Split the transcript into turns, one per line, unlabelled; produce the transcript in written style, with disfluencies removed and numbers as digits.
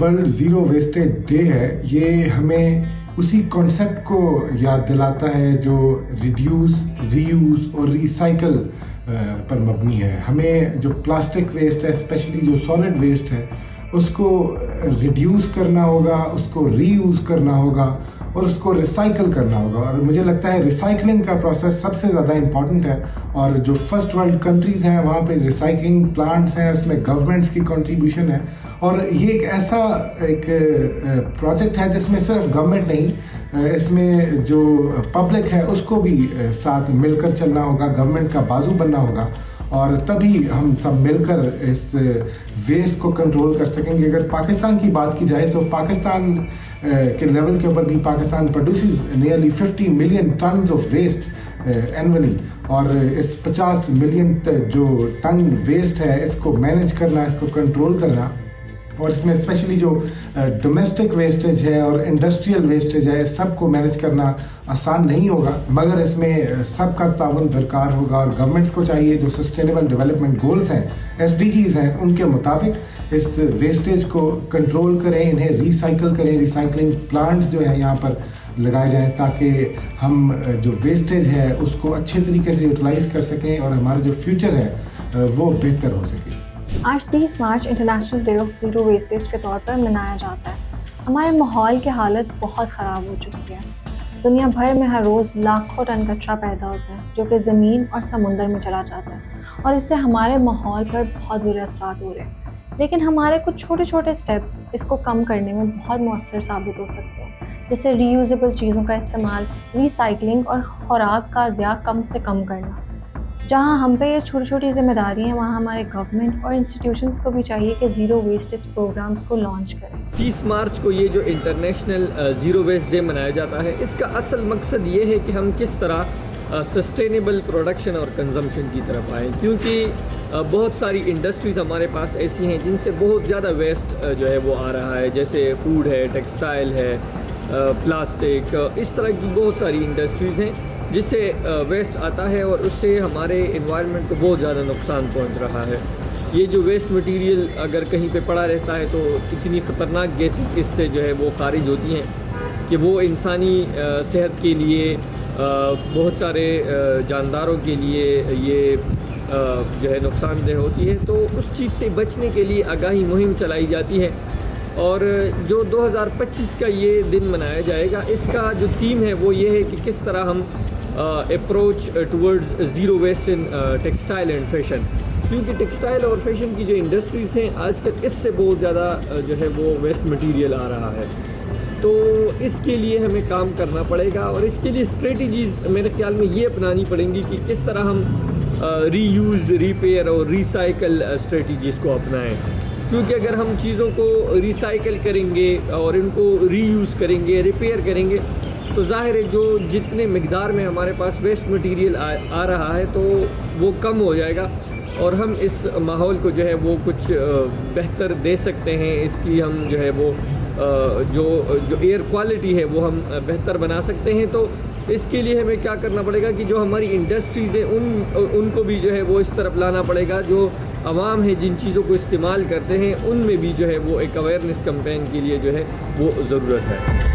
World zero wastage day है, ये हमें उसी कॉन्सेप्ट को याद दिलाता है जो रिड्यूस, रीयूज़ और रिसाइकल पर मबनी है। हमें जो प्लास्टिक वेस्ट है, स्पेशली जो सॉलिड वेस्ट है, उसको रिड्यूस करना होगा, उसको रीयूज़ करना होगा और उसको रिसाइकल करना होगा। और मुझे लगता है रिसाइकलिंग का प्रोसेस सबसे ज़्यादा इम्पॉर्टेंट है, और जो फर्स्ट वर्ल्ड कंट्रीज़ हैं वहाँ पे रिसाइकलिंग प्लांट्स हैं, उसमें गवर्नमेंट्स की कंट्रीब्यूशन है। और ये एक ऐसा एक प्रोजेक्ट है जिसमें सिर्फ गवर्नमेंट नहीं, इसमें जो पब्लिक है उसको भी साथ मिलकर चलना होगा, गवर्नमेंट का बाजू बनना होगा, और तभी हम सब मिलकर इस वेस्ट को कंट्रोल कर सकेंगे। अगर पाकिस्तान की बात की जाए तो पाकिस्तान के लेवल के ऊपर भी Pakistan produces nearly 50 million ton of waste annually, और इस 50 मिलियन जो टन वेस्ट है इसको मैनेज करना, इसको कंट्रोल करना, और इसमें स्पेशली जो डोमेस्टिक वेस्टेज है और इंडस्ट्रियल वेस्टेज है, सबको मैनेज करना आसान नहीं होगा, मगर इसमें सबका ताउन दरकार होगा। और गवर्नमेंट्स को चाहिए जो सस्टेनेबल डेवलपमेंट गोल्स हैं, SDGs हैं, उनके मुताबिक इस वेस्टेज को कंट्रोल करें, इन्हें रिसाइकल करें, रिसाइकलिंग प्लांट्स जो है यहाँ पर लगाए जाएं, ताकि हम जो वेस्टेज है उसको अच्छे तरीके से यूटिलाइज कर सकें और हमारा जो फ्यूचर है वो बेहतर हो सके।
आज 30 मार्च international day of zero wastage के तौर पर मनाया जाता है। हमारे माहौल की हालत बहुत ख़राब हो चुकी है। दुनिया भर में हर रोज़ लाखों टन कचरा पैदा होता है जो कि ज़मीन और समुंदर में चला जाता है, और इससे हमारे माहौल पर बहुत बुरे असरात हो रहे हैं। लेकिन हमारे कुछ छोटे छोटे स्टेप्स इसको कम करने में बहुत मौसर साबित हो सकते हैं, जैसे रीयूजेबल चीज़ों का इस्तेमाल, रिसाइकलिंग और खुराक का ज़िया कम से कम करना। जहाँ हम पे ये छोटी छोटी जिम्मेदारी हैं, वहाँ हमारे गवर्नमेंट और इंस्टीट्यूशंस को भी चाहिए कि ज़ीरो वेस्टेज प्रोग्राम्स को लॉन्च करें।
30 मार्च को ये जो इंटरनेशनल ज़ीरो वेस्ट डे मनाया जाता है, इसका असल मकसद ये है कि हम किस तरह सस्टेनेबल प्रोडक्शन और कंजम्पशन की तरफ आएँ, क्योंकि बहुत सारी इंडस्ट्रीज़ हमारे पास ऐसी हैं जिनसे बहुत ज़्यादा वेस्ट जो है वो आ रहा है, जैसे फूड है, टेक्सटाइल है, प्लास्टिक, इस तरह की बहुत सारी इंडस्ट्रीज़ हैं जिससे वेस्ट आता है और उससे हमारे एनवायरनमेंट को बहुत ज़्यादा नुकसान पहुंच रहा है। ये जो वेस्ट मटेरियल अगर कहीं पे पड़ा रहता है तो इतनी ख़तरनाक गैसेस इससे जो है वो खारिज होती हैं कि वो इंसानी सेहत के लिए, बहुत सारे जानदारों के लिए ये जो है नुकसानदेह होती है। तो उस चीज़ से बचने के लिए आगाही मुहिम चलाई जाती है, और जो 2025 का ये दिन मनाया जाएगा, इसका जो थीम है वो ये है कि किस तरह हम approach towards zero waste in textile and fashion, क्योंकि टेक्सटाइल और फैशन की जो इंडस्ट्रीज़ हैं आजकल इससे बहुत ज़्यादा जो है वो वेस्ट मटेरियल आ रहा है। तो इसके लिए हमें काम करना पड़ेगा, और इसके लिए स्ट्रेटजीज़ मेरे ख्याल में ये अपनानी पड़ेंगी कि किस तरह हम रीयूज़, रिपेयर और रिसाइकल स्ट्रेटजीज़ को अपनाएं। क्योंकि अगर हम चीज़ों को रिसाइकल करेंगे और इनको रीयूज़ करेंगे, रिपेयर करेंगे, तो ज़ाहिर है जो जितने मिक़दार में हमारे पास वेस्ट मटेरियल आ रहा है तो वो कम हो जाएगा, और हम इस माहौल को जो है वो कुछ बेहतर दे सकते हैं। इसकी हम जो है वो जो एयर क्वालिटी है वो हम बेहतर बना सकते हैं। तो इसके लिए हमें क्या करना पड़ेगा कि जो हमारी इंडस्ट्रीज़ हैं उनको भी जो है वो इस तरफ लाना पड़ेगा। जो आवाम है जिन चीज़ों को इस्तेमाल करते हैं उनमें भी जो है वो एक अवेयरनेस कैंपेन के लिए जो है वो ज़रूरत है।